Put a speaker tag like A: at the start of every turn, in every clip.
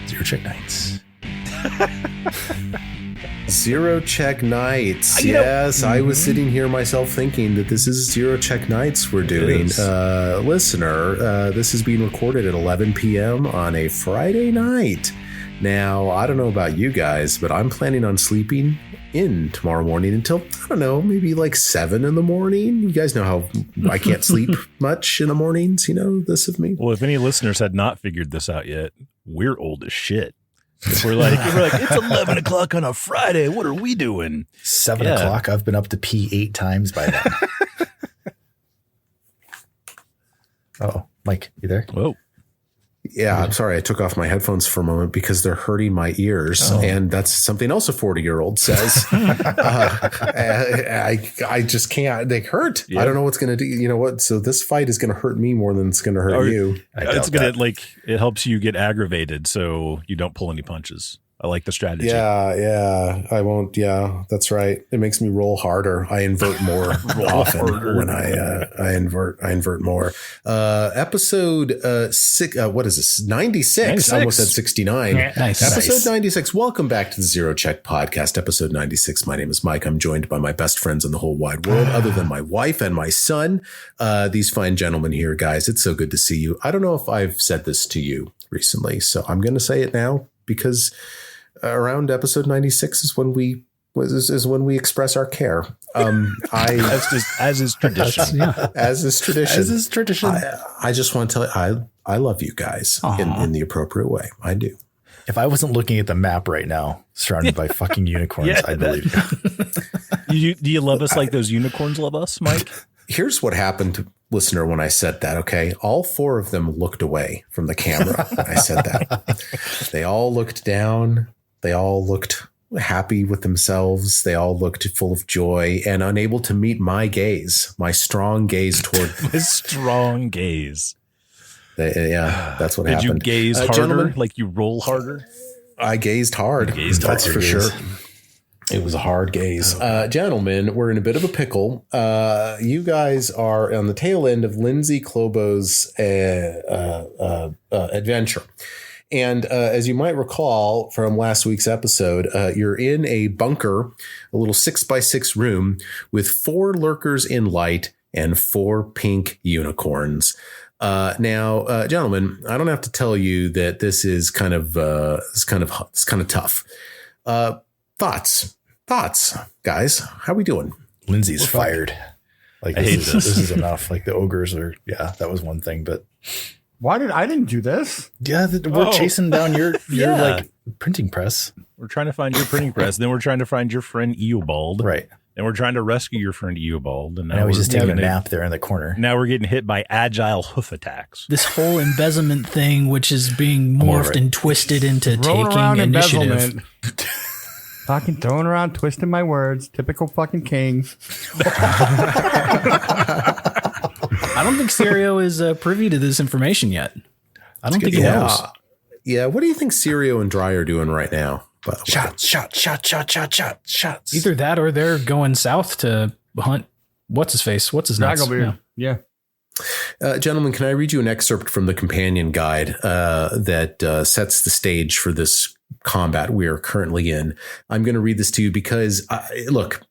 A: Zero Check Nights.
B: Zero Check Nights. Yes, I was sitting here myself thinking that this is Zero Check Nights we're doing. Listener, this is being recorded at 11 p.m. on a Friday night. Now, I don't know about you guys, but I'm planning on sleeping in tomorrow morning until, I don't know, maybe like 7 in the morning. You guys know how I can't sleep much in the mornings. You know this of me.
C: Well, if any listeners had not figured this out yet, we're old as shit. If we're like, it's 11 o'clock on a Friday. What are we doing?
A: 7 o'clock. I've been up to pee 8 times by then. Oh, Mike, you there?
C: Whoa.
B: Yeah, I'm sorry. I took off my headphones for a moment because they're hurting my ears. Oh. And that's something else a 40-year-old says. I just can't. They hurt. Yep. I don't know what's going to do. You know what? So this fight is going to hurt me more than it's going to hurt you.
C: It's going to it helps you get aggravated so you don't pull any punches. I like the strategy.
B: Yeah. I won't. Yeah, that's right. It makes me roll harder. I invert more often when I invert more. Episode 6. What is this? 96. I almost said 69.
A: Nice.
B: Episode 96. Welcome back to the Zero Check Podcast. Episode 96. My name is Mike. I'm joined by my best friends in the whole wide world, other than my wife and my son. These fine gentlemen here, guys. It's so good to see you. I don't know if I've said this to you recently, so I'm going to say it now because around episode 96 is when we express our care.
C: As is tradition.
B: As is tradition. I just want to tell you, I love you guys in the appropriate way. I do.
A: If I wasn't looking at the map right now, surrounded by fucking unicorns, I'd believe
C: you. Do you love us like those unicorns love us, Mike?
B: Here's what happened, listener, when I said that, okay? All 4 of them looked away from the camera when I said that. They all looked down. They all looked happy with themselves. They all looked full of joy and unable to meet my gaze, my strong gaze toward
C: his strong gaze.
B: That's what happened.
C: Did you gaze harder? Gentlemen, like you roll harder?
B: I gazed hard. That's for sure. It was a hard gaze. Gentlemen, we're in a bit of a pickle. You guys are on the tail end of Linzi Clobo's adventure. And as you might recall from last week's episode, you're in a bunker, a little 6x6 room with 4 lurkers in light and 4 pink unicorns. Now, gentlemen, I don't have to tell you that this is kind of tough. Thoughts, guys. How are we doing?
A: Linzi's fired. Like this is enough. Like the ogres are. Yeah, that was one thing, but.
D: I didn't do this.
A: Yeah, we're chasing down your like printing press.
C: We're trying to find your printing press. Then we're trying to find your friend Eobald.
A: Right.
C: And we're trying to rescue your friend Eobald. And
A: now he's just taking a nap there in the corner.
C: Now we're getting hit by agile hoof attacks.
E: This whole embezzlement thing, which is being morphed and twisted into taking initiative.
D: Fucking throwing around, twisting my words. Typical fucking king.
E: I don't think Sirio is privy to this information yet. I don't think he knows.
B: Yeah. What do you think Sirio and Dry are doing right now?
A: Shots.
E: Either that or they're going south to hunt. What's his face? What's his name?
D: Yeah.
B: Gentlemen, can I read you an excerpt from the companion guide that sets the stage for this combat we are currently in? I'm going to read this to you because, look,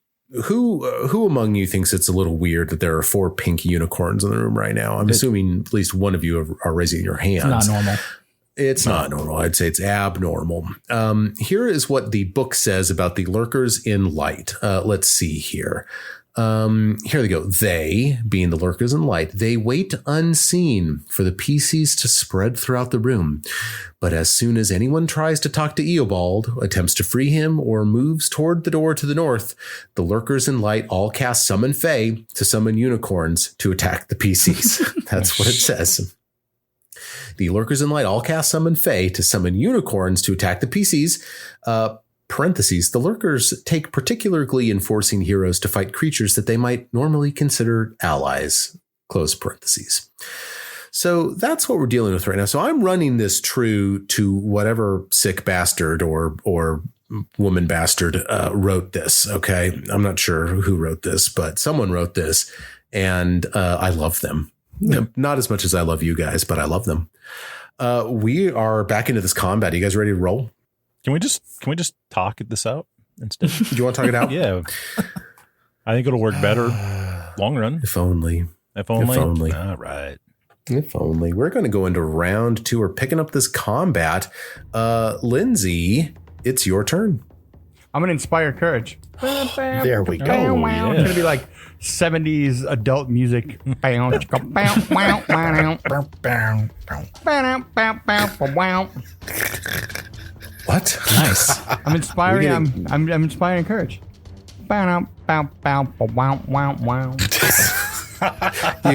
B: who among you thinks it's a little weird that there are 4 pink unicorns in the room right now? I'm assuming at least one of you are raising your hands.
E: It's not normal.
B: It's not normal. I'd say it's abnormal. Here is what the book says about the lurkers in light. Let's see here. Here they go. They, being the lurkers in light, they wait unseen for the PCs to spread throughout the room. But as soon as anyone tries to talk to Eobald, attempts to free him, or moves toward the door to the north, the lurkers in light all cast Summon Fae to summon unicorns to attack the PCs. That's what it says. The lurkers in light all cast Summon Fae to summon unicorns to attack the PCs. Parentheses, the lurkers take particular glee in forcing heroes to fight creatures that they might normally consider allies. Close parentheses. So that's what we're dealing with right now. So I'm running this true to whatever sick bastard or woman bastard wrote this. Okay. I'm not sure who wrote this, but someone wrote this and I love them. Not as much as I love you guys, but I love them. We are back into this combat. Are you guys ready to roll?
C: Can we just talk this out instead?
B: Do you want to talk it out?
C: Yeah. I think it'll work better long run.
B: If only.
C: If only.
B: If only.
C: All right.
B: If only. We're going to go into round 2. We're picking up this combat. Lindsay, it's your turn.
D: I'm going to inspire courage.
A: There we go.
C: yeah.
D: It's going to be like 70s adult music.
B: What?
E: Nice.
D: I'm inspiring. I'm inspiring courage.
B: You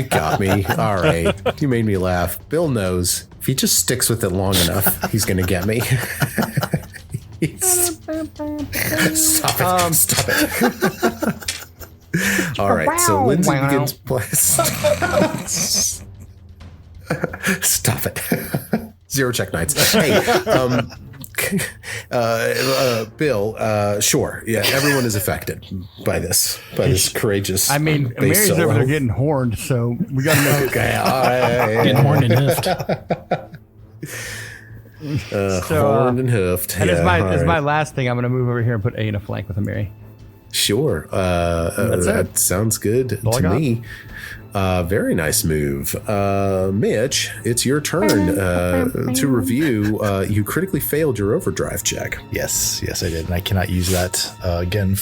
B: got me. All right. You made me laugh. Bill knows if he just sticks with it long enough, he's going to get me. Stop it. Stop it. All right. So Lindsay begins play. Stop it. 0 check knights. Hey, Bill, sure. Yeah, everyone is affected by this courageous.
D: I mean, Mary's over there getting horned, so we got to make it.
E: Getting horned and hoofed.
B: Horned and hoofed.
D: And
B: Yeah,
D: as my last thing, I'm going to move over here and put A in a flank with a Mary.
B: Sure. That sounds good to me. Very nice move. Mitch, it's your turn to review. You critically failed your overdrive check.
A: Yes, I did. And I cannot use that again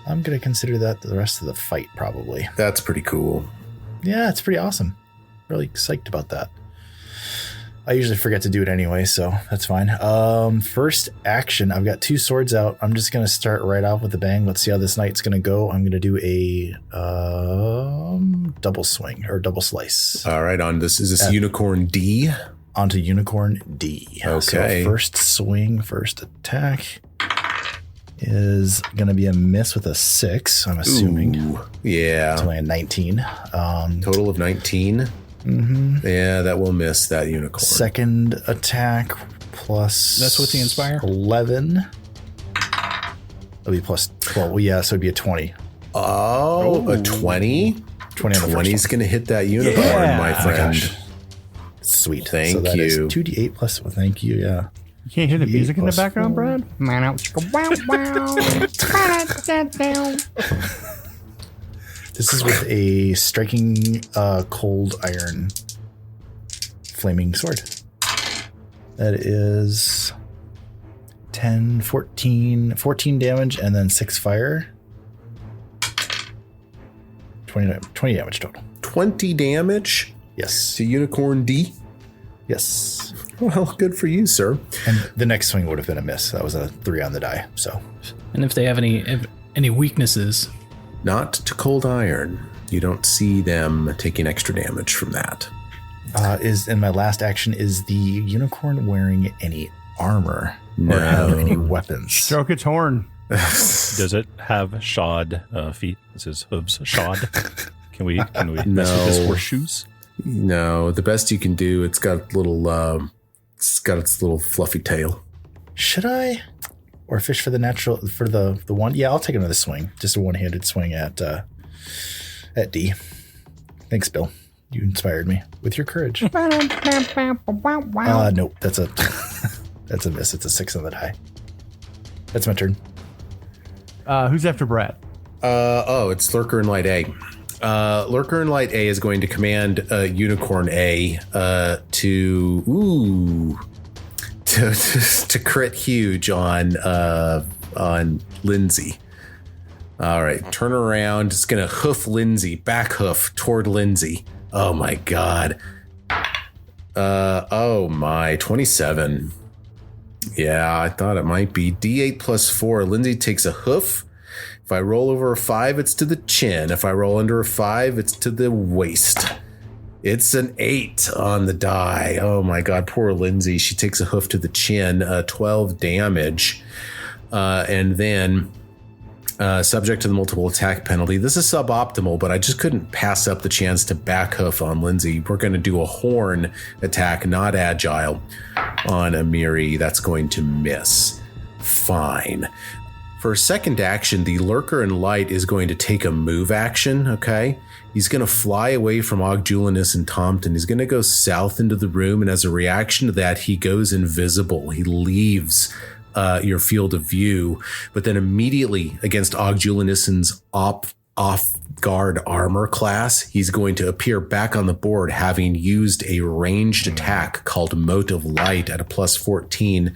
A: I'm going to consider that the rest of the fight, probably.
B: That's pretty cool.
A: Yeah, it's pretty awesome. Really psyched about that. I usually forget to do it anyway, so that's fine. First action, I've got 2 swords out. I'm just going to start right off with a bang. Let's see how this night's going to go. I'm going to do a double swing or double slice.
B: All right, on this is this Unicorn D?
A: Onto Unicorn D.
B: Okay.
A: So first swing, first attack is going to be a miss with a 6, I'm assuming.
B: Ooh, yeah.
A: It's only a 19.
B: Total of 19.
A: Mm-hmm.
B: Yeah, that will miss that unicorn.
A: Second attack plus.
E: That's with the Inspire?
A: 11. It'll be plus 12. Well, yeah, so it'd be a 20.
B: Oh, a 20? 20 is going to hit that unicorn, my friend.
A: Sweet.
B: Thank
A: so that
B: you.
A: Is 2d8 plus. Well, thank you. Yeah.
D: You can't hear the music in the
A: plus
D: background,
A: 4.
D: Brad? Man, out.
A: This is with a striking cold iron flaming sword. That is 10, 14 damage and then 6 fire. 20 damage total.
B: 20 damage?
A: Yes.
B: To Unicorn D?
A: Yes.
B: Well, good for you, sir.
A: And the next swing would have been a miss. That was a 3 on the die. So.
E: And if they have any weaknesses,
B: Not to cold iron. You don't see them taking extra damage from that.
A: Is in my last action, is the unicorn wearing any armor
B: No.
A: or have any weapons?
D: Stroke its horn.
C: Does it have shod feet? Is his hooves shod? Can we mess with his horseshoes?
B: No, the best you can do, it's got its little fluffy tail.
A: Should I? Or fish for the one? Yeah, I'll take another swing. Just a one-handed swing at D. Thanks, Bill. You inspired me with your courage. Nope, that's a miss. It's a 6 on the die. That's my turn.
D: Who's after Brad?
B: It's Lurker in Light A. Lurker in Light A is going to command Unicorn A to crit huge on Linzi. All right, turn around. It's gonna hoof Linzi, back hoof toward Linzi. Oh my god. Oh my, 27. Yeah, I thought it might be. D8 plus 4. Linzi takes a hoof. If I roll over a 5, it's to the chin. If I roll under a 5, it's to the waist. It's an 8 on the die. Oh my god, poor Linzi. She takes a hoof to the chin, 12 damage. And then, subject to the multiple attack penalty, this is suboptimal, but I just couldn't pass up the chance to back hoof on Linzi. We're going to do a horn attack, not agile, on Amiri. That's going to miss. Fine. For a second action, the Lurker in Light is going to take a move action, okay? He's going to fly away from Ogjulinus and Tompton. He's going to go south into the room, and as a reaction to that, he goes invisible. He leaves your field of view, but then immediately against Ogjulinus's off-guard armor class, he's going to appear back on the board, having used a ranged attack called Mote of Light at a plus 14.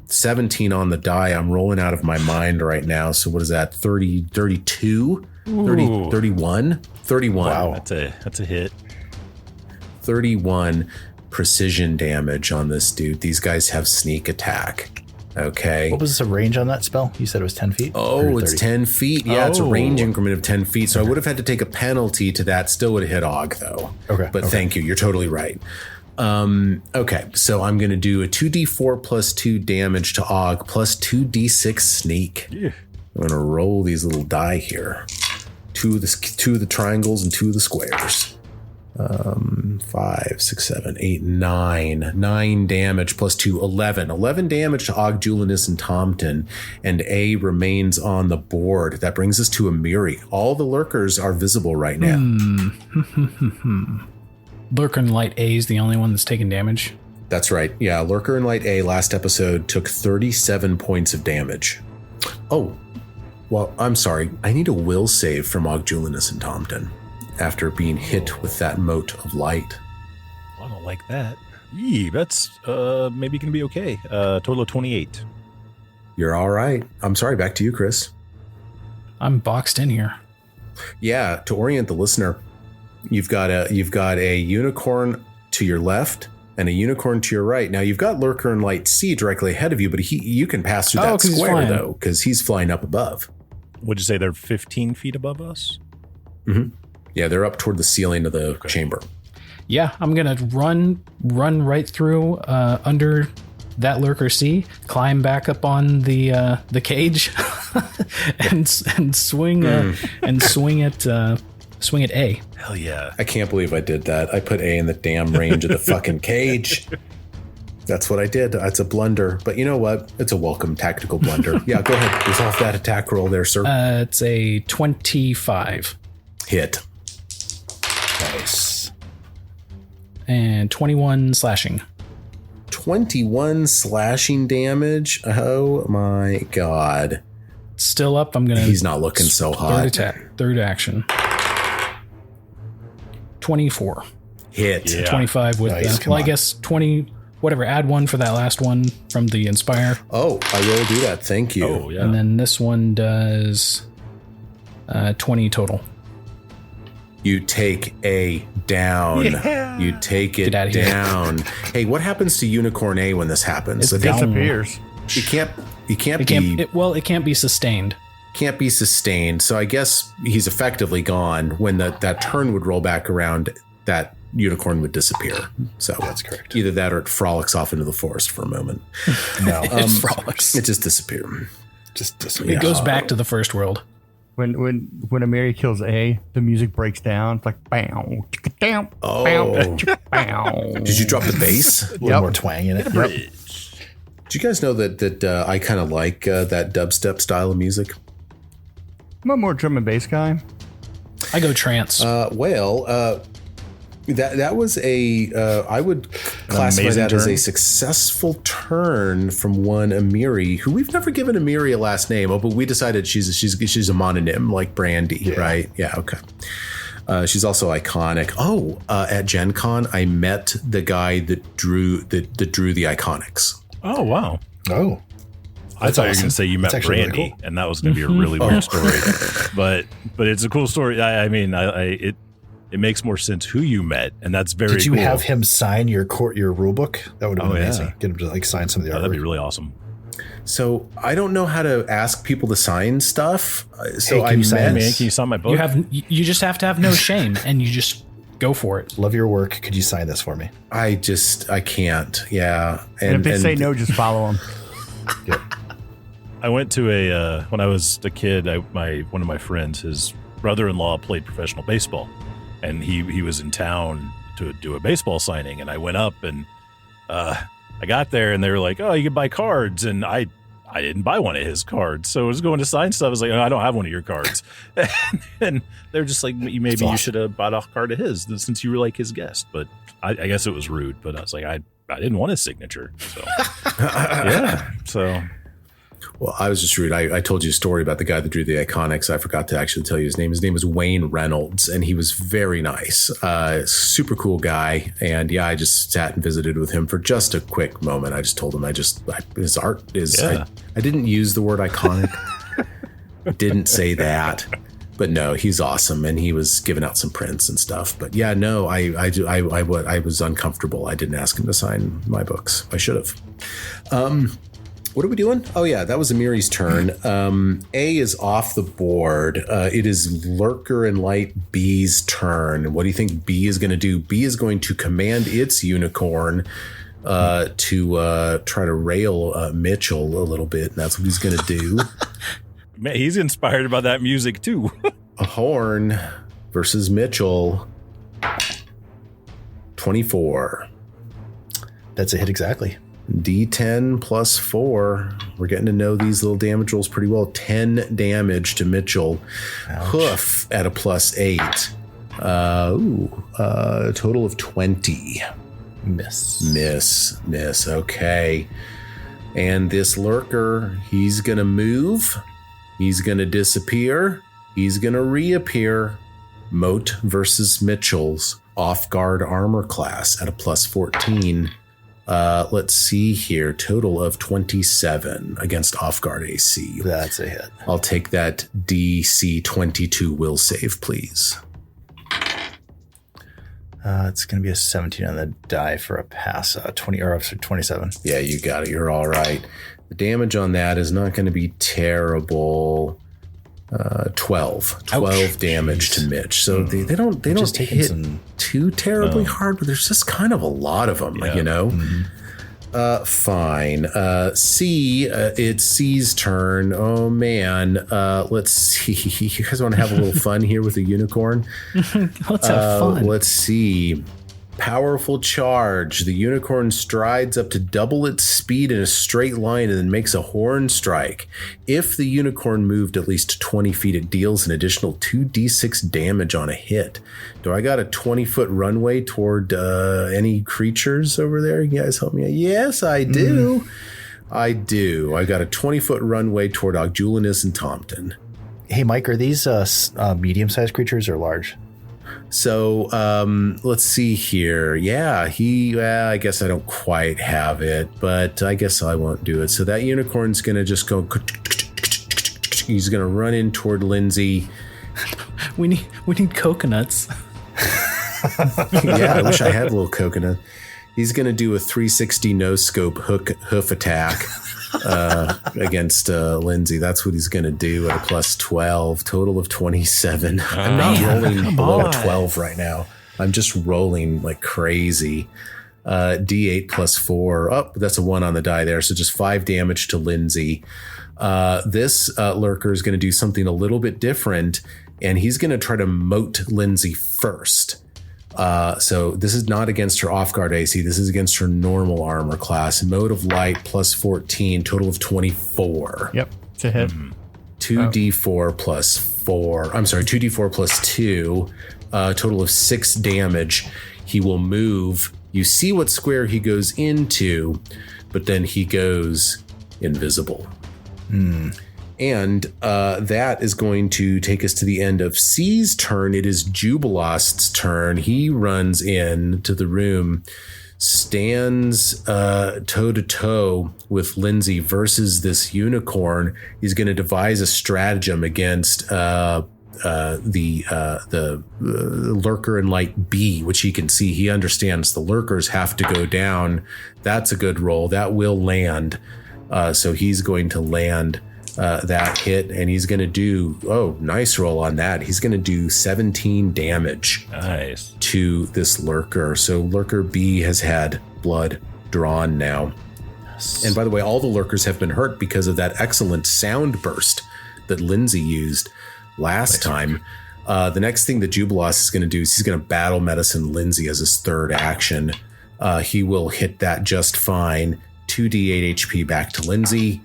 B: 17 on the die. I'm rolling out of my mind right now. So what is that? 30, 32, 30, 31, 31.
C: Wow. That's a hit.
B: 31 precision damage on this dude. These guys have sneak attack. Okay.
A: What was the range on that spell? You said it was 10 feet?
B: Oh, it's 10 feet. Yeah, it's a range increment of 10 feet. So I would have had to take a penalty to that. Still would have hit Og, though.
A: Okay.
B: But thank you. You're totally right. Okay, so I'm going to do a 2d4 plus 2 damage to Og plus 2d6 sneak.
C: Yeah.
B: I'm going to roll these little die here. Two of the triangles and 2 of the squares. 5, 6, 7, 8, 9. 9 damage plus 2, 11. 11 damage to Ogjulinus and Tompton, and A remains on the board. That brings us to Amiri. All the lurkers are visible right now.
E: Lurker in Light A is the only one that's taking damage.
B: That's right. Yeah, Lurker in Light A last episode took 37 points of damage. Oh, well, I'm sorry. I need a will save from Ogjulinus and Tompton after being hit with that Mote of Light.
C: I don't like that. Yee, that's maybe can be okay. Total of 28.
B: You're all right. I'm sorry. Back to you, Chris.
E: I'm boxed in here.
B: Yeah, to orient the listener, you've got a unicorn to your left and a unicorn to your right. Now you've got Lurker in Light C directly ahead of you, but you can pass through that square though, because he's flying up above.
C: Would you say they're 15 feet above us?
B: Mm-hmm. Yeah, they're up toward the ceiling of the chamber.
E: Yeah, I'm gonna run right through under that Lurker C, climb back up on the cage, and swing at A.
C: Hell yeah.
B: I can't believe I did that. I put A in the damn range of the fucking cage. That's what I did. That's a blunder. But you know what? It's a welcome tactical blunder. Yeah, go ahead. Resolve that attack roll there, sir.
E: It's a 25.
B: Hit.
A: Nice.
E: And 21 slashing.
B: 21 slashing damage. Oh my god.
E: Still up. I'm gonna.
B: He's not looking so hot.
E: Third action. 24.
B: Hit.
C: Yeah.
E: 25 with
A: Nice,
E: I guess 20. Whatever. Add 1 for that last one from the Inspire.
B: Oh, I will do that. Thank you.
C: Oh yeah.
E: And then this one does 20 total.
B: You take A down.
C: Yeah.
B: You take it
E: Get outta here.
B: down. Hey, what happens to Unicorn A when this happens?
D: It disappears.
B: It can't
E: It can't be sustained.
B: can't be sustained. So I guess he's effectively gone. When that turn would roll back around, that unicorn would disappear. So
A: That's correct.
B: Either that or it frolics off into the forest for a moment.
A: No,
E: It frolics.
B: It just disappeared.
E: It goes back to the first world.
D: When Amiri kills A, the music breaks down. It's like bow, chicka, down,
B: Oh.
D: bow, chicka, bow.
B: Did you drop the bass?
A: a little more twang in it. Yep.
B: Do you guys know that I kind of like that dubstep style of music?
D: I'm a more drum and bass guy.
E: I go trance.
B: That was I would classify
C: amazing
B: that as
C: turn.
B: a successful turn from one Amiri, who we've never given Amiri a last name. Oh, but we decided she's a mononym like Brandy, right? Yeah, okay. She's also iconic. Oh, at Gen Con, I met the guy that drew the Iconics.
C: Oh wow.
A: Oh,
C: I thought you were
A: awesome.
C: going to say you met
A: That's actually really
C: Brandy,
A: cool.
C: and that was going to be a really weird story. But it's a cool story. It makes more sense who you met, and that's very.
A: did you
C: cool.
A: have him sign your rule book? That would have been
C: Oh, yeah.
A: amazing. Get him to sign some of the
C: That'd be
A: artwork.
C: really awesome.
B: So I don't know how to ask people to sign stuff. So
A: Hey, can you sign
C: Hey,
A: Yes.
C: man, can you sign my book?
E: You just have to have no shame, and you just go for it.
A: Love your work. Could you sign this for me?
B: I can't. Yeah.
D: And if they say no, just follow them.
C: I went to when I was a kid. One of my friends, his brother-in-law played professional baseball, and he was in town to do a baseball signing. And I went up, and I got there, and they were like, "Oh, you can buy cards." And I I didn't buy one of his cards. So I was going to sign stuff. I was like, oh, I don't have one of your cards. And they're just like, maybe you should have bought a card of his since you were like his guest. But I guess it was rude. But I was like, I didn't want his signature. So yeah. So.
B: Well, I was just rude. I told you a story about the guy that drew the Iconics. I forgot to actually tell you his name. His name was Wayne Reynolds, and he was very nice. Super cool guy. And yeah, I just sat and visited with him for just a quick moment. I just told him his art is, I didn't use the word iconic. Didn't say that. But no, he's awesome. And he was giving out some prints and stuff. But yeah, no, I was uncomfortable. I didn't ask him to sign my books. I should have. What are we doing? Oh, yeah, that was Amiri's turn. A is off the board. It is Lurker and Light B's turn. What do you think B is going to do? B is going to command its unicorn to try to rail Mitchell a little bit. And that's what he's going to do.
C: Man, he's inspired by that music, too.
B: A horn versus Mitchell. 24.
A: That's a hit exactly.
B: D10 plus 4. We're getting to know these little damage rolls pretty well. 10 damage to Mitchell. Ouch. Hoof at a plus 8. A total of 20. Miss. Okay. And this Lurker, he's going to move. He's going to disappear. He's going to reappear. Moat versus Mitchell's off guard armor class at a plus 14. Let's see here. Total of 27 against off-guard AC.
A: That's a hit.
B: I'll take that DC 22 will save, please.
A: It's going to be a 17 on the die for a pass. 27.
B: Yeah, you got it. You're all right. The damage on that is not going to be terrible. 12 damage to Mitch. So they don't hit too terribly hard, but there's just kind of a lot of them, you know. Mm-hmm. Fine. C, it's C's turn. Oh man. Let's see. You guys want to have a little fun here with a unicorn?
E: Let's have fun.
B: Let's see. Powerful charge. The unicorn strides up to double its speed in a straight line and then makes a horn strike. If the unicorn moved at least 20 feet, it deals an additional 2d6 damage on a hit. Do I got a 20-foot runway toward any creatures over there? You guys help me out? Yes, I do. I do. I got a 20-foot runway toward Ogjulinus and Tompton.
A: Hey, Mike, are these medium-sized creatures or large?
B: So let's see here. Yeah, I guess I don't quite have it, but I guess I won't do it. So that unicorn's going to just go. He's going to run in toward Linzi.
E: We need coconuts.
B: Yeah, I wish I had a little coconut. He's going to do a 360 no scope hoof attack against Linzi. That's what he's going to do at a plus 12, total of 27. I'm not rolling below 12 right now. I'm just rolling like crazy. D8 plus 4. Oh, that's a 1 on the die there. So just 5 damage to Linzi. This Lurker is going to do something a little bit different, and he's going to try to moat Linzi first. So this is not against her off-guard AC. This is against her normal armor class. Mode of Light plus 14, total of 24.
D: Yep, it's a hit.
B: 2d4 plus 4. I'm sorry, 2d4 plus 2, total of 6 damage. He will move. You see what square he goes into, but then he goes invisible. And that is going to take us to the end of C's turn. It is Jubilost's turn. He runs in to the room, stands toe-to-toe with Linzi versus this unicorn. He's going to devise a stratagem against the Lurker and Light B, which he can see. He understands the Lurkers have to go down. That's a good roll. That will land. So he's going to land that hit, and he's going to do, nice roll on that. He's going to do 17 damage to this Lurker. So Lurker B has had blood drawn now. Yes. And by the way, all the Lurkers have been hurt because of that excellent sound burst that Linzi used last time. The next thing that Jubilost is going to do is he's going to battle medicine Linzi as his third action. He will hit that just fine. 2d8 HP back to Linzi.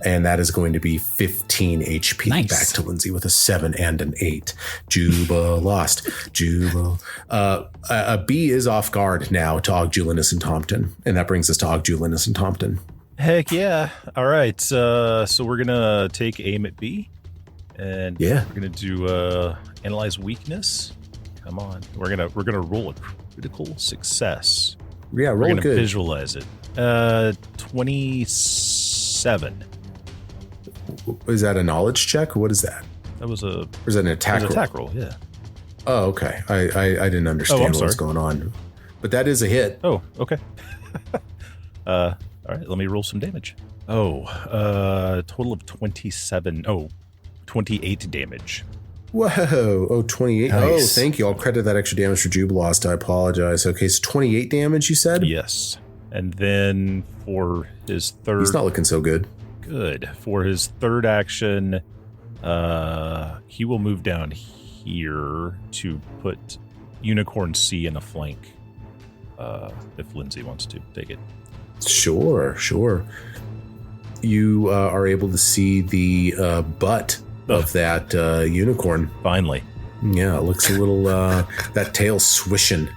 B: And that is going to be 15 HP.
E: Nice.
B: Back to Linzi with a 7 and an 8. Juba lost. Juba. A B is off guard now to Ogjulinus and Tompton. And that brings us to Ogjulinus and Tompton.
C: Heck yeah. All right. So we're going to take aim at B. And
B: Yeah.
C: we're going to do analyze weakness. Come on. We're gonna roll a critical success.
B: Yeah,
C: We're
B: roll
C: going to
B: good.
C: visualize it. 27.
B: Is that a knowledge check? What is that?
C: That was a
B: Or is that an attack roll?
C: attack roll, yeah.
B: Oh, okay. I didn't understand
C: I'm
B: what was
C: sorry.
B: going on. But that is a hit.
C: Oh, okay. All right, let me roll some damage. Total of 27. 28 damage.
B: Whoa. Oh, 28.
A: Nice.
B: Oh, thank you. I'll credit that extra damage for Jubilost. I apologize. Okay, so 28 damage, you said?
C: Yes. And then for his third...
B: He's not looking so good.
C: Good. For his third action, he will move down here to put Unicorn C in a flank. If Linzi wants to take it.
B: Sure. You are able to see the butt of that unicorn.
C: Finally.
B: Yeah, it looks a little, that tail swishing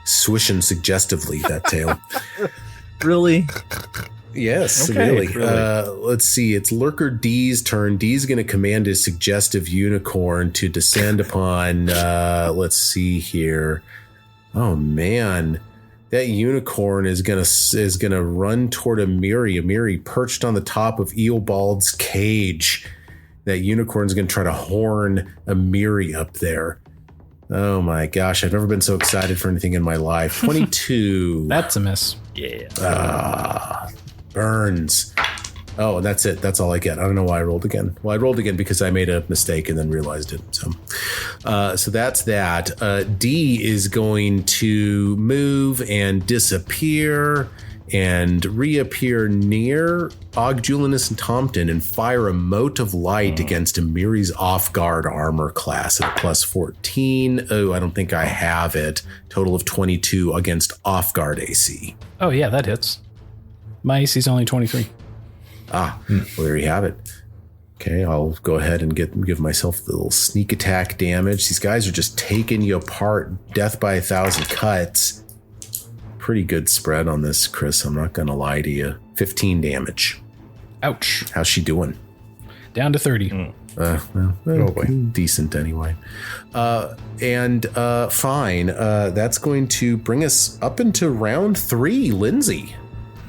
B: suggestively, that tail.
C: Really?
B: Yes,
C: Okay,
B: really.
C: really.
B: Let's see. It's Lurker D's turn. D's going to command his suggestive unicorn to descend upon. Let's see here. Oh man, that unicorn is gonna run toward Amiri. Amiri perched on the top of Eobald's cage. That unicorn's going to try to horn Amiri up there. Oh my gosh, I've never been so excited for anything in my life. 22.
E: That's a miss.
C: Yeah.
B: Burns. Oh, and that's it. That's all I get. I don't know why I rolled again. Well, I rolled again because I made a mistake and then realized it. So that's that. D is going to move and disappear and reappear near Ogjulinus and Tompton and fire a mote of light against Amiri's off-guard armor class at plus 14. Oh, I don't think I have it. Total of 22 against off-guard AC.
E: Oh, yeah, that hits. My AC's only 23.
B: Well, there you have it. Okay, I'll go ahead and give myself the little sneak attack damage. These guys are just taking you apart. Death by 1,000 cuts. Pretty good spread on this, Chris. I'm not going to lie to you. 15 damage.
E: Ouch.
B: How's she doing?
E: Down to 30.
B: Oh boy. Decent anyway. Fine. That's going to bring us up into round 3. Linzi.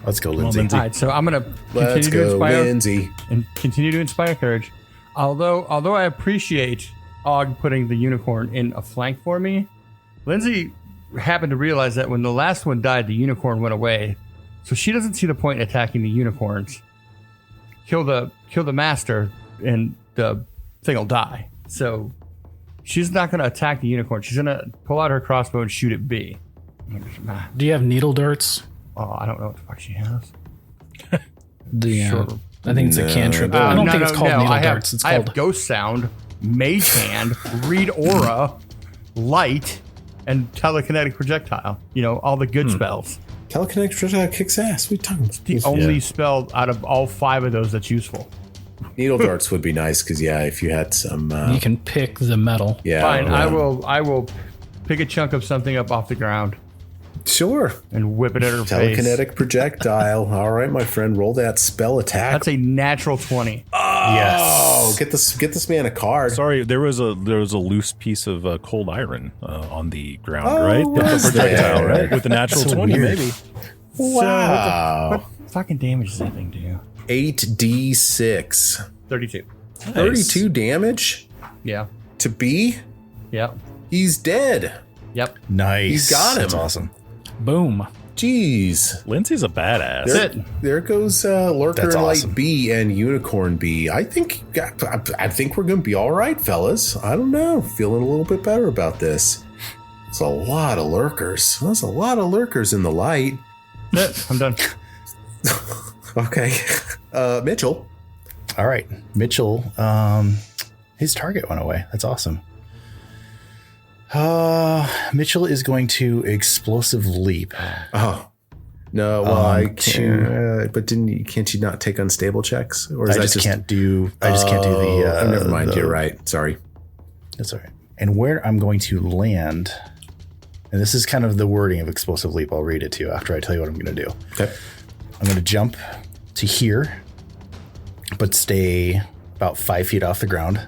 A: Let's go,
C: on,
A: Lindsay.
C: Lindsay.
D: All right, so I'm gonna
B: Let's
D: continue to
B: go,
D: inspire
B: Linzi.
D: and continue to inspire courage. Although I appreciate Og putting the unicorn in a flank for me, Lindsay happened to realize that when the last one died, the unicorn went away, so she doesn't see the point in attacking the unicorns. Kill the master, and the thing will die. So she's not going to attack the unicorn. She's going to pull out her crossbow and shoot at B.
E: Do you have needle darts?
D: Oh, I don't know what the fuck she has.
E: Sure. I think it's a cantrip.
B: No.
E: I don't think it's called needle darts. It's
D: I have
E: called
D: Ghost Sound, Mage Hand, Read Aura, Light, and Telekinetic Projectile. You know, all the good spells.
B: Telekinetic projectile kicks ass. What are you talking about?
D: The only spell out of all 5 of those that's useful.
B: Needle darts would be nice because, yeah, if you had some.
E: you can pick the metal.
B: Yeah.
D: Fine, I will pick a chunk of something up off the ground
B: Sure.
D: and whip it at her face.
B: Telekinetic projectile. All right, my friend, roll that spell attack.
D: That's a natural 20.
B: Oh, get this man a card.
C: Sorry, there was a loose piece of cold iron on the ground,
B: Oh,
C: right?
B: was
C: The projectile,
B: there?
C: right? With the natural
A: That's so
C: 20,
A: weird.
C: maybe.
B: Wow.
D: What fucking damage does that thing do?
B: 8d6.
D: 32.
B: 32 damage
D: Yeah.
B: to B.
D: Yep.
B: He's dead.
D: Yep.
A: Nice.
B: He's got him.
A: That's awesome.
E: Boom.
B: Jeez.
C: Lindsay's a badass.
D: That's it.
B: There goes Lurker
A: That's
B: Light
A: awesome.
B: B and Unicorn B. I think we're going to be all right, fellas. I don't know. Feeling a little bit better about this. There's a lot of lurkers. There's a lot of lurkers in the light.
D: That's it. I'm done.
B: Okay. Mitchell.
A: All right. Mitchell, his target went away. That's awesome. Mitchell is going to explosive leap.
B: Oh, No, well, I can't. But can't you not take unstable checks? Or is
A: I just can't do. I just can't do the.
B: Never mind. You're right. Sorry.
A: That's all right. And where I'm going to land, and this is kind of the wording of explosive leap. I'll read it to you after I tell you what I'm going to do.
B: Okay.
A: I'm going to jump to here, but stay about 5 feet off the ground,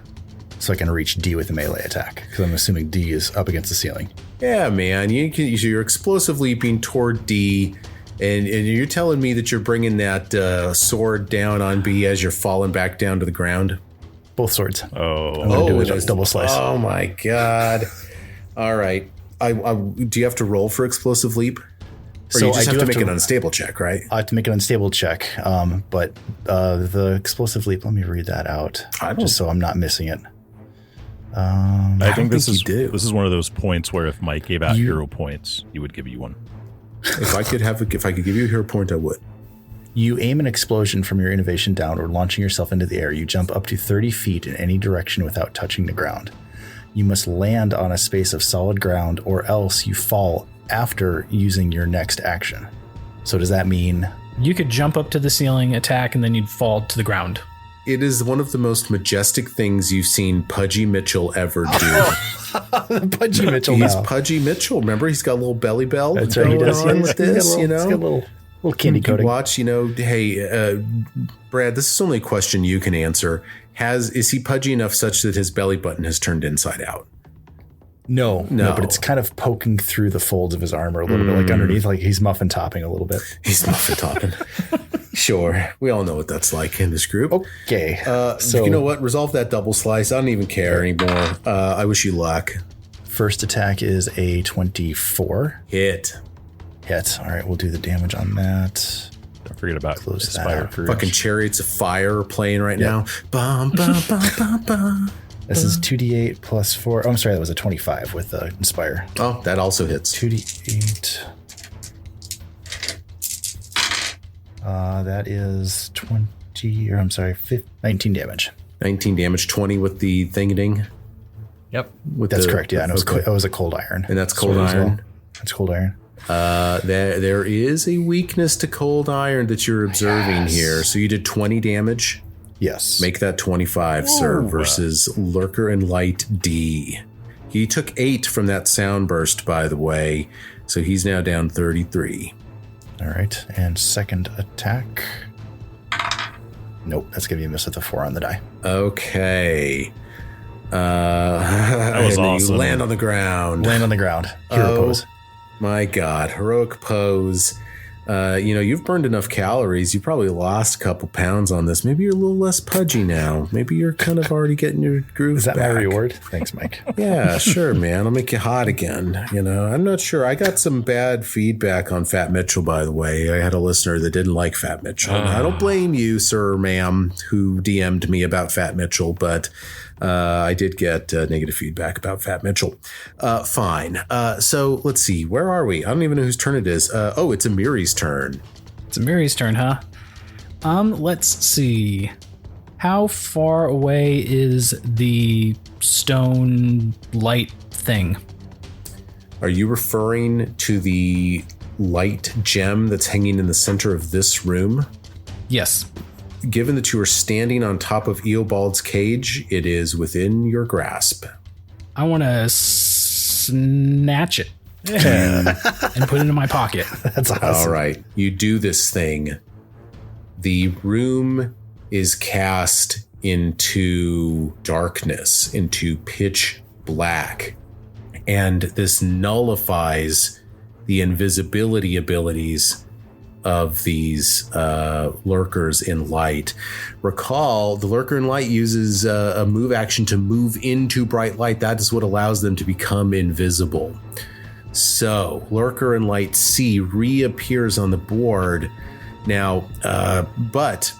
A: so I can reach D with a melee attack. Because I'm assuming D is up against the ceiling.
B: Yeah, man. You're explosive leaping toward D, and you're telling me that you're bringing that sword down on B as you're falling back down to the ground.
A: Both swords.
C: Oh,
A: I'm going to do a double slice.
B: Oh my god! All right. Do you have to roll for explosive leap? Or you just have to make an unstable check, right?
A: I have to make an unstable check, but the explosive leap. Let me read that out, just so I'm not missing it.
C: I think this is one of those points where if Mike gave out hero points, he would give you one.
B: If I could give you a hero point, I would.
A: You aim an explosion from your innovation downward, launching yourself into the air. You jump up to 30 feet in any direction without touching the ground. You must land on a space of solid ground, or else you fall after using your next action. So does that mean
E: you could jump up to the ceiling, attack, and then you'd fall to the ground?
B: It is one of the most majestic things you've seen Pudgy Mitchell ever do.
A: Pudgy Mitchell?
B: He's Pudgy Mitchell. Remember, he's got a little belly belt.
A: That's right. He does.
B: With this,
A: He's got a little candy coating.
B: Watch, hey, Brad, this is only a question you can answer. Is he pudgy enough such that his belly button has turned inside out?
A: No, but it's kind of poking through the folds of his armor a little bit, like underneath, like he's muffin topping a little bit.
B: He's muffin topping. Sure. We all know what that's like in this group.
A: Okay.
B: So you know what? Resolve that double slice. I don't even care anymore. I wish you luck.
A: First attack is a 24.
B: Hit.
A: All right, we'll do the damage on that.
C: Don't forget about
A: Close
C: Inspire Courage.
B: Fucking Chariots of Fire playing right now. Bum, bum, bum, bum, bum.
A: This is 2d8 plus 4. Oh, I'm sorry, that was a 25 with Inspire.
B: Oh, that also hits.
A: 2d8. That is 19 damage.
B: 19 damage, 20 with the thing-a-ding.
D: Yep.
A: That's correct, yeah. And it was a cold iron.
B: And that's cold iron.
A: That's cold iron.
B: There is a weakness to cold iron that you're observing here. So you did 20 damage.
A: Yes.
B: Make that 25, sir, versus Lurker and Light D. He took 8 from that sound burst, by the way. So he's now down 33.
A: All right. And second attack. Nope. That's going to be a miss with a 4 on the die.
B: Okay.
C: That was awesome.
B: You land on the ground.
A: Hero pose.
B: My God. Heroic pose. You've burned enough calories. You probably lost a couple pounds on this. Maybe you're a little less pudgy now. Maybe you're kind of already getting your groove back.
A: Is that my reward? Thanks, Mike.
B: Yeah, sure, man. I'll make you hot again. I'm not sure. I got some bad feedback on Fat Mitchell, by the way. I had a listener that didn't like Fat Mitchell. I don't blame you, sir or ma'am, who DM'd me about Fat Mitchell, but I did get negative feedback about Fat Mitchell. Fine. So let's see. Where are we? I don't even know whose turn it is. It's Amiri's turn.
E: It's Amiri's turn, huh? Let's see. How far away is the stone light thing?
B: Are you referring to the light gem that's hanging in the center of this room?
E: Yes.
B: Given that you are standing on top of Eobald's cage, it is within your grasp.
E: I want to snatch it and put it in my pocket.
A: That's awesome.
B: All right. You do this thing. The room is cast into darkness, into pitch black. And this nullifies the invisibility abilities of these lurkers in light. Recall, the lurker in light uses a move action to move into bright light. That is what allows them to become invisible. So, lurker in light C reappears on the board. Now, but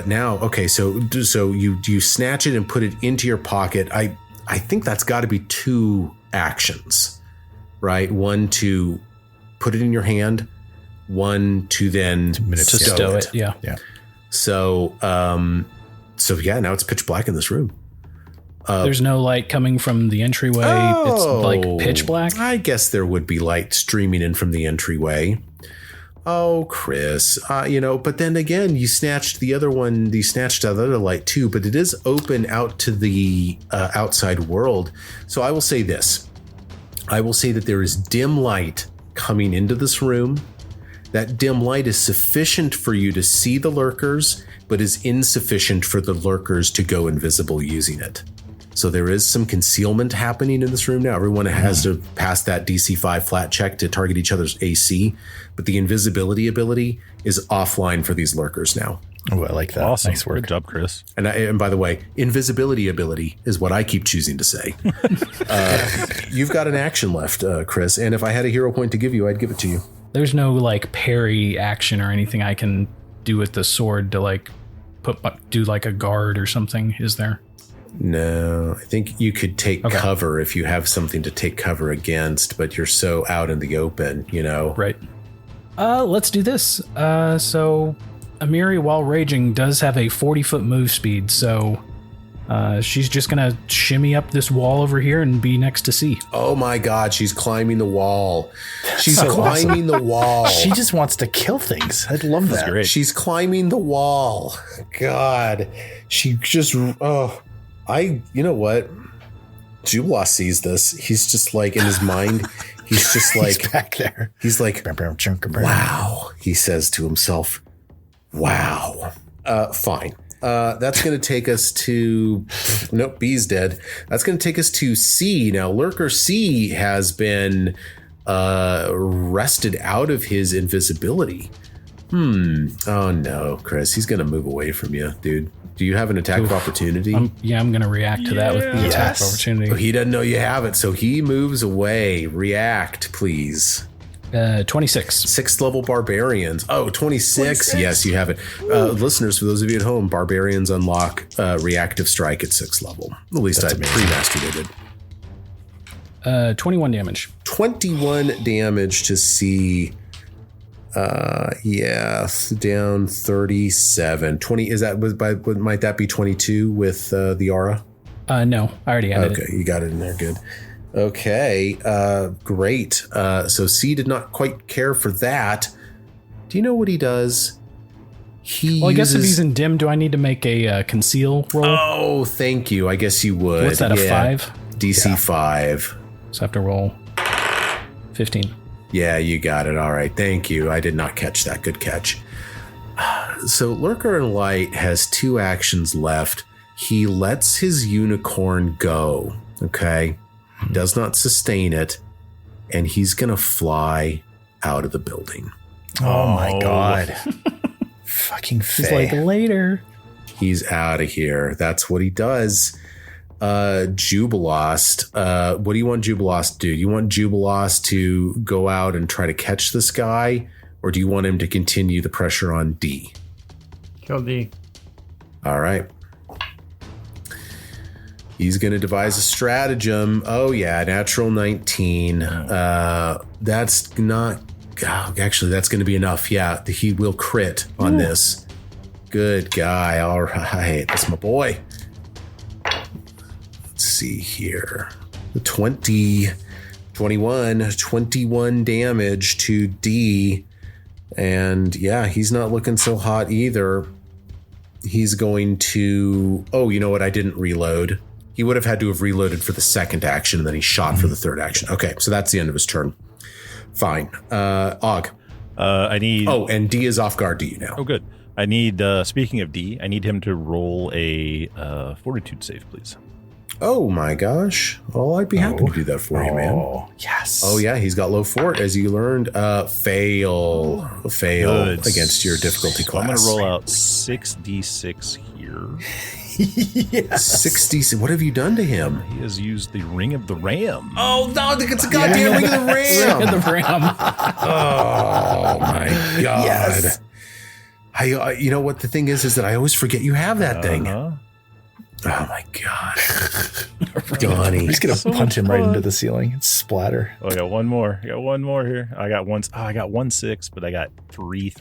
B: now, okay, so you snatch it and put it into your pocket. I think that's got to be 2 actions, right? One to put it in your hand, one to then
E: stow it. Yeah.
B: So yeah, now it's pitch black in this room.
E: There's no light coming from the entryway. It's like pitch black.
B: I guess there would be light streaming in from the entryway. Oh, Chris, but then again, you snatched the other one. You snatched the other light too, but it is open out to the outside world. So I will say this. I will say that there is dim light coming into this room. That dim light is sufficient for you to see the lurkers, but is insufficient for the lurkers to go invisible using it. So there is some concealment happening in this room now. Everyone has to pass that DC 5 flat check to target each other's AC, but the invisibility ability is offline for these lurkers now.
A: Oh, I like that.
C: Awesome.
A: Nice work.
C: Good job, Chris.
B: And by the way, invisibility ability is what I keep choosing to say. You've got an action left, Chris, and if I had a hero point to give you, I'd give it to you.
E: There's no like parry action or anything I can do with the sword to like do like a guard or something, is there?
B: No, I think you could take cover if you have something to take cover against, but you're so out in the open,
E: Right. Let's do this. So Amiri, while raging, does have a 40-foot move speed, so she's just gonna shimmy up this wall over here and be next to C.
B: Oh my God, she's climbing the wall. She's climbing the wall.
A: She just wants to kill things. I love that.
C: Great.
B: She's climbing the wall. God, she just, you know what? Jubilost sees this. He's just like in his mind. He's just like
A: He's back there.
B: He's like, wow. He says to himself, wow. Fine. That's going to take us to, nope, B's dead. That's going to take us to C. Now, Lurker C has been wrested out of his invisibility. Oh no, Chris, he's going to move away from you, dude. Do you have an attack of opportunity?
E: I'm going to react to that with the attack of opportunity.
B: Oh, he doesn't know you have it, so he moves away. React, please.
E: 26.
B: 6th level barbarians. Oh, 26. Yes, you have it. Listeners, for those of you at home, barbarians unlock reactive strike at 6th level. At least I pre-mastered it.
E: 21 damage.
B: 21 damage to C. Down 37. 20. Is that might that be 22 with the aura?
E: No, I already added it.
B: Okay, you got it in there. Good. Okay, great. So C did not quite care for that. Do you know what he does?
E: I guess if he's in dim, do I need to make a conceal roll?
B: Oh, thank you. I guess you would.
E: What's that, a 5?
B: DC 5.
E: So I have to roll 15.
B: Yeah, you got it. All right. Thank you. I did not catch that. Good catch. So Lurker in Light has 2 actions left. He lets his unicorn go. Okay. Does not sustain it. And he's going to fly out of the building.
A: Oh my God. Fucking Faye.
E: He's like, later.
B: He's out of here. That's what he does. Jubilost. What do you want Jubilost to do? You want Jubilost to go out and try to catch this guy? Or do you want him to continue the pressure on D?
D: Kill D.
B: All right. He's going to devise a stratagem. Oh, yeah. Natural 19. That's not... Oh, actually, that's going to be enough. Yeah, he will crit on this. Good guy. All right. That's my boy. Let's see here. 21 damage to D. And yeah, he's not looking so hot either. He's going to... Oh, you know what? I didn't reload. He would have had to have reloaded for the second action, and then he shot for the third action. Okay, so that's the end of his turn. Fine. Og.
C: I need...
B: Oh, and D is off guard to you now.
C: Oh, good. I need, speaking of D, I need him to roll a fortitude save, please.
B: Oh my gosh. Well, I'd be happy to do that for you, man.
A: Oh, yes.
B: Oh, yeah, he's got low fort, as you learned. Fail
C: Good.
B: against your difficulty class.
C: I'm going to roll out 6d6 here.
A: Yes.
B: 60. What have you done to him?
C: He has used the Ring of the Ram.
B: Oh, no, it's a goddamn Ring of the Ram.
E: Ring of the Ram.
B: Oh, my God.
A: Yes.
B: You know what the thing is that I always forget you have that thing.
C: Uh-huh.
B: Oh, my God. Donnie.
A: I'm just going to punch him right into the ceiling and splatter.
C: Oh, I got one more. Here. I got 1 6, but I got 3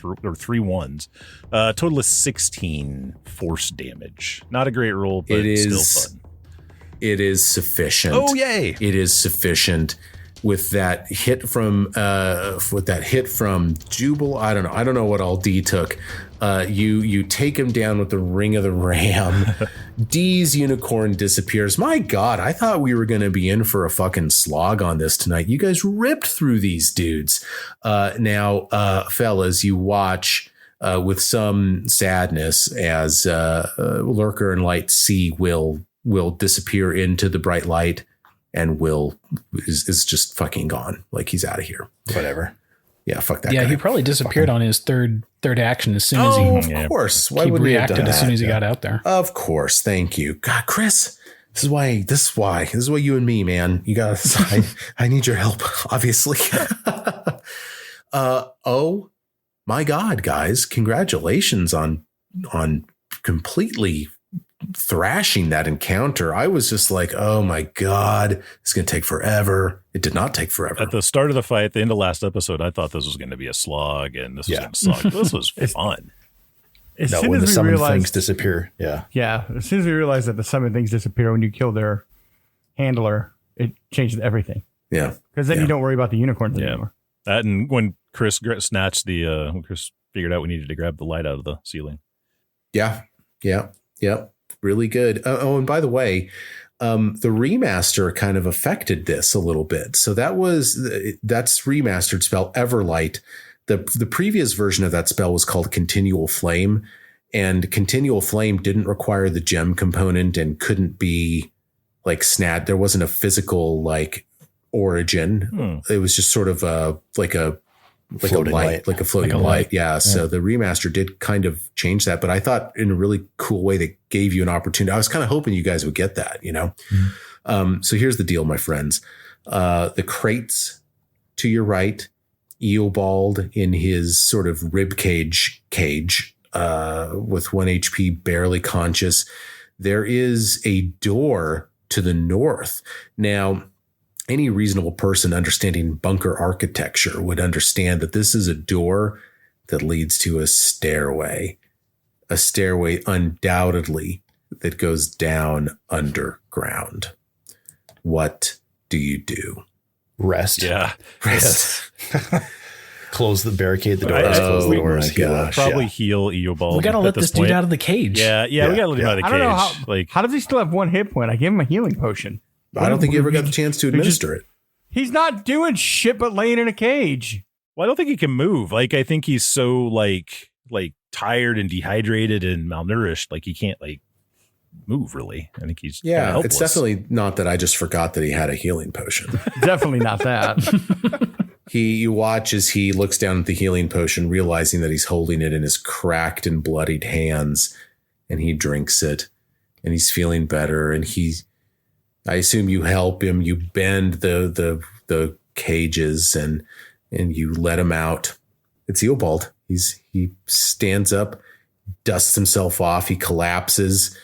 C: ones. Total is 16 force damage. Not a great roll, but still fun.
B: It is sufficient.
C: Oh, yay.
B: It is sufficient. with that hit from Jubal. I don't know what all D took. You take him down with the ring of the ram. D's unicorn disappears. My God, I thought we were going to be in for a fucking slog on this tonight. You guys ripped through these dudes. Now, fellas, you watch with some sadness as Lurker and Light C will disappear into the bright light, and Will is just fucking gone. Like, he's out of here.
A: Whatever.
B: Yeah, fuck that
E: Yeah,
B: guy.
E: he probably disappeared on his third action as soon as
B: Of course. Why
E: he
B: would he have
E: reacted
B: done
E: as soon
B: that?
E: as he got out there.
B: Of course. Thank you. God, Chris, this is why you and me, man. You got I need your help, obviously. Oh my God, guys. Congratulations on completely thrashing that encounter. I was just like, oh my God, it's going to take forever. It did not take forever.
C: At the start of the fight, at the end of last episode, I thought this was going to be a slog, and this was going to slog. This was fun.
D: As
A: No,
D: soon
A: when the
D: as we
A: summoned
D: realized,
A: things disappear. Yeah.
D: yeah, as soon as we realized that the summon things disappear when you kill their handler, it changes everything.
B: Yeah.
D: Because then you don't worry about the unicorns anymore.
C: That, and when Chris snatched when Chris figured out we needed to grab the light out of the ceiling.
B: Yeah. Really good. Oh, and by the way, the remaster kind of affected this a little bit. So that's remastered spell Everlight. The previous version of that spell was called Continual Flame, and Continual Flame didn't require the gem component and couldn't be like snad. There wasn't a physical like origin. It was just sort of like a floating light. Yeah. So the remaster did kind of change that, but I thought in a really cool way that gave you an opportunity. I was kind of hoping you guys would get that, you know? So here's the deal, my friends. The crates to your right, Eobald in his sort of rib cage with 1 HP, barely conscious. There is a door to the north. Now, any reasonable person understanding bunker architecture would understand that this is a door that leads to a stairway undoubtedly that goes down underground. What do you do?
A: Rest.
C: Yeah.
B: Rest.
A: Close the barricade the doors. Close the doors.
B: my gosh.
C: Probably heal Eobald.
E: We got to let this dude out of the cage.
C: Yeah, we got to let him out of the
D: I
C: cage.
D: don't know how does he still have 1 hit point? I gave him a healing potion.
B: I don't think you ever got the chance to administer it.
D: He's not doing shit but laying in a cage.
C: Well, I don't think he can move. Like, I think he's so like tired and dehydrated and malnourished. Like, he can't like move really. I think he's
B: Yeah,
C: helpless.
B: it's definitely not that I just forgot that he had a healing potion.
D: Definitely not that.
B: You watch as he looks down at the healing potion, realizing that he's holding it in his cracked and bloodied hands, and he drinks it, and he's feeling better. And I assume you help him. You bend the cages and you let him out. It's Eobald. He stands up, dusts himself off. He collapses.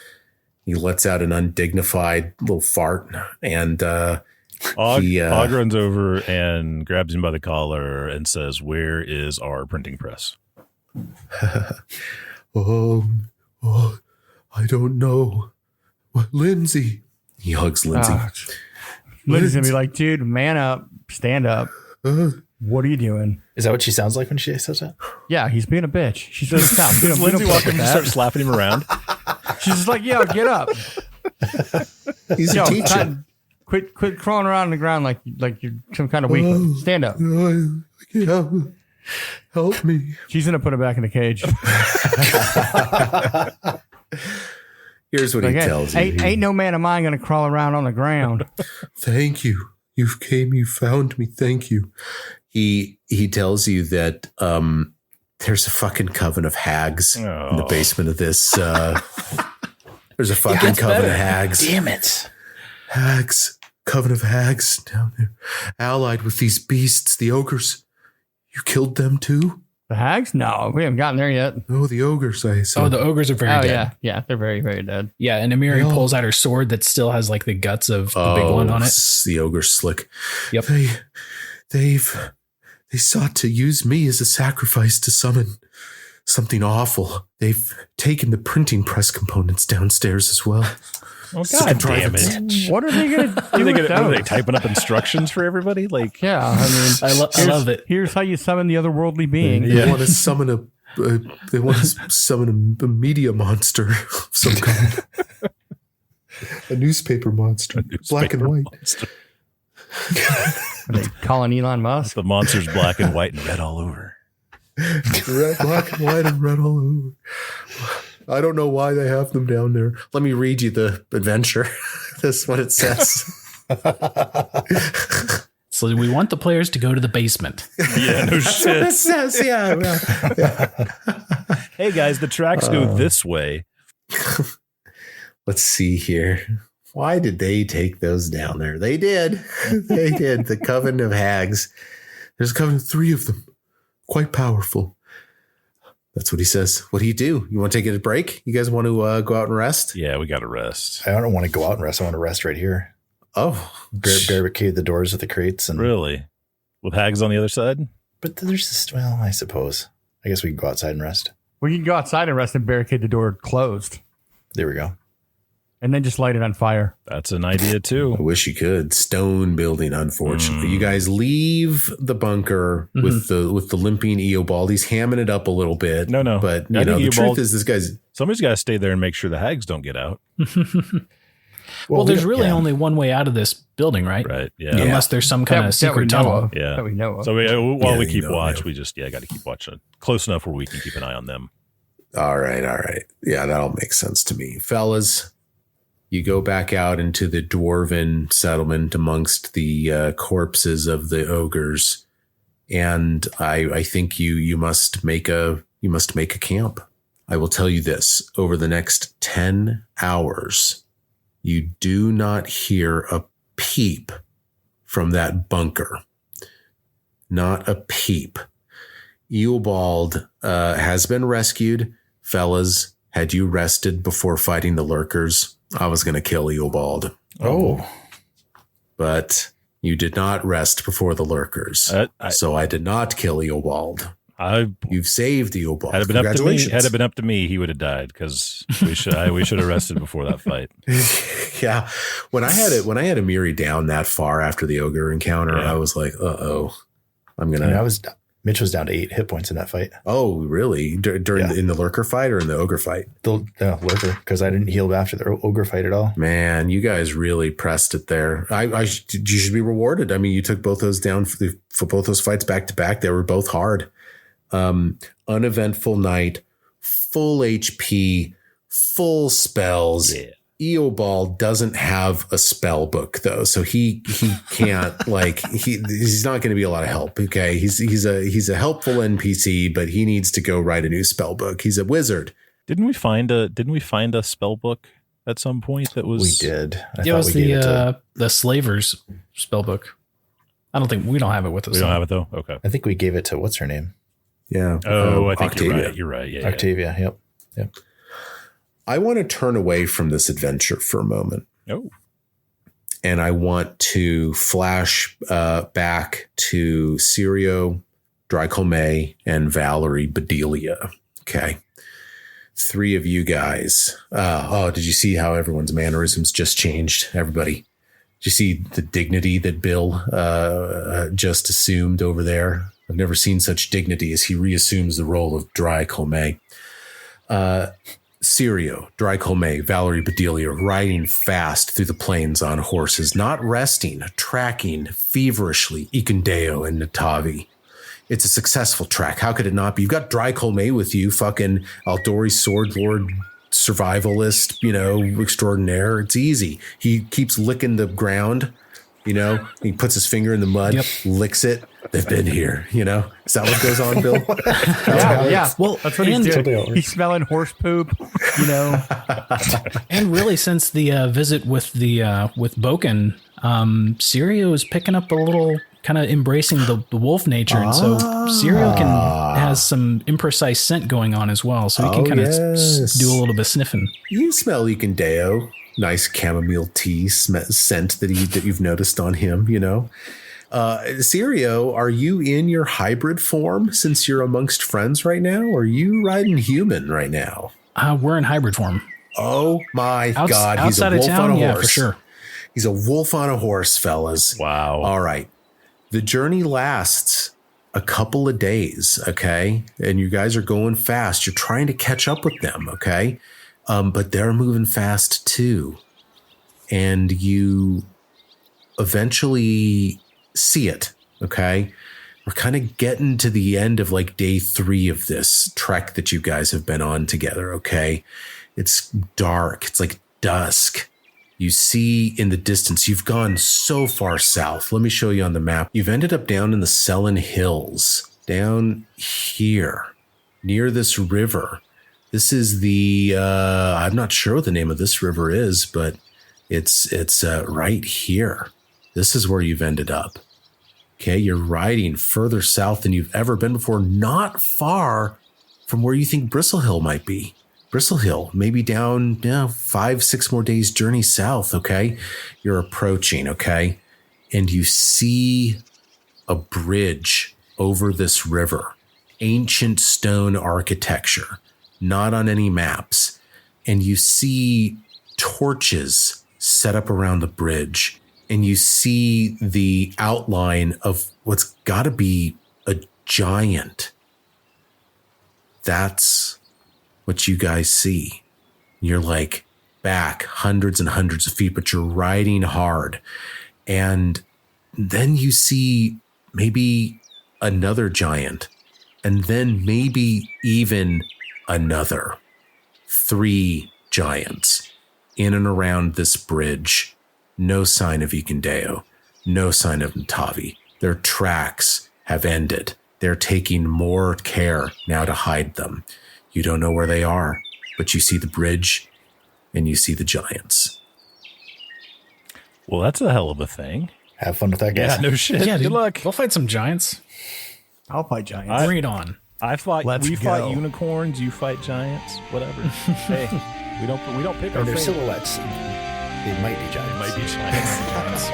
B: He lets out an undignified little fart, and
C: Og runs over and grabs him by the collar and says, "Where is our printing press?"
B: I don't know. What, Linzi? He hugs Linzi.
D: Lindsay's gonna be like, dude, man up, stand up. What are you doing?
A: Is that what she sounds like when she says that?
D: Yeah, he's being a bitch. She says, stop.
C: Does Lindsay walk up and start slapping him around?
D: She's just like, yo, get up.
B: He's a teacher.
D: Quit crawling around on the ground like you're some kind of weakling. Stand up.
B: Help me.
D: She's gonna put him back in the cage.
B: Here's what he tells you.
D: Ain't no man of mine gonna crawl around on the ground.
B: Thank you. You came, you found me. Thank you. He tells you that there's a fucking coven of hags in the basement of this. There's a fucking coven of hags.
A: Damn it.
B: Hags. Coven of hags down there. Allied with these beasts, the ogres. You killed them too?
D: The hags? No, we haven't gotten there yet.
B: Oh, the ogres, I said.
E: Oh, the ogres are very dead.
D: Yeah, they're very, very dead.
E: Yeah, and Amiri pulls out her sword that still has like the guts of the big one on it.
B: The ogre slick.
E: Yep.
B: They sought to use me as a sacrifice to summon something awful. They've taken the printing press components downstairs as well.
C: Oh, God damn it.
D: What are they going to do?
C: Are they typing up instructions for everybody? Like,
D: yeah, I mean,
E: I love it.
D: Here's how you summon the otherworldly being.
B: They want to summon a media monster of some kind. A newspaper monster. Black and white.
C: Monster.
D: Are they calling Elon Musk?
C: The monster's black and white and red all over.
B: Red, black and white and red all over. I don't know why they have them down there. Let me read you the adventure. This is what it says.
E: So we want the players to go to the basement.
C: Yeah, no
B: That's what it
C: shit.
B: says. Yeah.
C: Hey, guys, the tracks go this way.
B: Let's see here. Why did they take those down there? They did. They did. The Coven of Hags. There's a coven of 3 of them. Quite powerful. That's what he says. What do? You want to take a break? You guys want to go out and rest?
C: Yeah, we got to rest.
A: I don't want to go out and rest. I want to rest right here.
B: Oh.
A: Barricade the doors with the crates. And
C: Really? With hags on the other side?
A: But there's this, well, I suppose. I guess we can go outside and rest.
D: We can go outside and rest and barricade the door closed.
A: There we go.
D: And then just light it on fire.
C: That's an idea, too.
B: I wish you could. Stone building, unfortunately. You guys leave the bunker with the limping Eobald. He's hamming it up a little bit.
C: No.
B: But
C: I think
B: the
C: Eobald-
B: truth is this guy's...
C: Somebody's got to stay there and make sure the hags don't get out.
E: Well, there's really only one way out of this building, right?
C: Right. Yeah.
E: Unless there's some kind of secret tunnel.
C: Yeah.
D: That we know of.
C: So while we keep
B: you know,
C: watch,
B: yeah.
C: we just, got to keep watching. Close enough where we can keep an eye on them.
B: All right. Yeah, that'll make sense to me. Fellas, you go back out into the dwarven settlement amongst the corpses of the ogres. And I think you must make a camp. I will tell you this, over the next 10 hours, you do not hear a peep from that bunker. Not a peep. Eobald has been rescued. Fellas, had you rested before fighting the lurkers, I was going to kill Eobald.
A: Oh.
B: But you did not rest before the lurkers. So I did not kill Eobald. You've saved Eobald.
C: Had it been up to me, he would have died because we should have rested before that fight.
B: Yeah. When I had Amiri down that far after the ogre encounter, I was like, I'm going to...
A: Mitch was down to 8 hit points in that fight.
B: Oh, really? In the lurker fight or in the ogre fight?
A: The lurker, because I didn't heal after the ogre fight at all.
B: Man, you guys really pressed it there. You should be rewarded. I mean, you took both those down for both those fights back to back. They were both hard. Uneventful night, full HP, full spells. Yeah. Eobald doesn't have a spell book though, so he can't he's not going to be a lot of help. Okay, he's a helpful NPC, but he needs to go write a new spell book. He's a wizard.
C: Didn't we find a spell book at some point that was?
A: We did.
E: It was the Slavers spell book. I don't think we don't have it with us.
C: We don't have it though. Okay.
A: I think we gave it to what's her name?
B: Yeah.
C: Oh, I think
B: Octavia.
C: you're right. Yeah.
A: Octavia. Yep.
B: I want to turn away from this adventure for a moment.
C: Oh.
B: And I want to flash back to Sirio, Drycolme, and Valerie Bedelia. Okay. 3 of you guys. Did you see how everyone's mannerisms just changed? Everybody. Did you see the dignity that Bill just assumed over there? I've never seen such dignity as he reassumes the role of Drycolme. Sirio, Drycolme, Valerie Bedelia riding fast through the plains on horses, not resting, tracking feverishly Ikundeo and Natavi. It's a successful track. How could it not be? You've got Drycolme with you, fucking Aldori Sword Lord survivalist, extraordinaire. It's easy. He keeps licking the ground, he puts his finger in the mud, licks it. They've been here, Is that what goes on, Bill?
D: Yeah. Well, that's what he's doing. He's smelling horse poop,
E: And really, since the visit with Boken, Sirio is picking up a little, kind of embracing the wolf nature, and so Sirio has some imprecise scent going on as well, so he can kind of do a little bit of sniffing.
B: You smell Ikundeo. Nice chamomile tea scent that you've noticed on him, Sirio, are you in your hybrid form since you're amongst friends right now? Or are you riding human right now?
E: We're in hybrid form.
B: Oh my God. He's a
E: outside of
B: wolf
E: town,
B: on a horse.
E: yeah, for sure.
B: He's a wolf on a horse, fellas.
C: Wow.
B: All right. The journey lasts a couple of days, okay? And you guys are going fast. You're trying to catch up with them, okay? But they're moving fast too. And you eventually see it, okay? We're kind of getting to the end of like day 3 of this trek that you guys have been on together, okay? It's dark. It's like dusk. You see in the distance, you've gone so far south. Let me show you on the map. You've ended up down in the Selin Hills, down here, near this river. This is the, I'm not sure what the name of this river is, but it's right here. This is where you've ended up. Okay, you're riding further south than you've ever been before, not far from where you think Bristle Hill might be. Bristle Hill, maybe down 5-6 more days journey south, okay? You're approaching, okay? And you see a bridge over this river. Ancient stone architecture, not on any maps. And you see torches set up around the bridge. And you see the outline of what's got to be a giant. That's what you guys see. You're like back hundreds and hundreds of feet, but you're riding hard. And then you see maybe another giant, and then maybe even another. 3 giants in and around this bridge. No sign of Ikendeo, no sign of Ntavi. Their tracks have ended. They're taking more care now to hide them. You don't know where they are, but you see the bridge and you see the giants.
C: Well, that's a hell of a thing.
A: Have fun with that, guys.
C: Yeah, no shit.
E: Yeah,
C: Good
E: dude,
C: luck.
E: Go fight some giants.
F: I'll fight giants.
E: Bring it on.
F: Let's
C: We
F: go.
C: fight unicorns. You fight giants. Whatever. Hey, we don't pick
A: Or
C: our
A: their
C: favorite.
A: silhouettes. They might be giants.
C: It might be giants.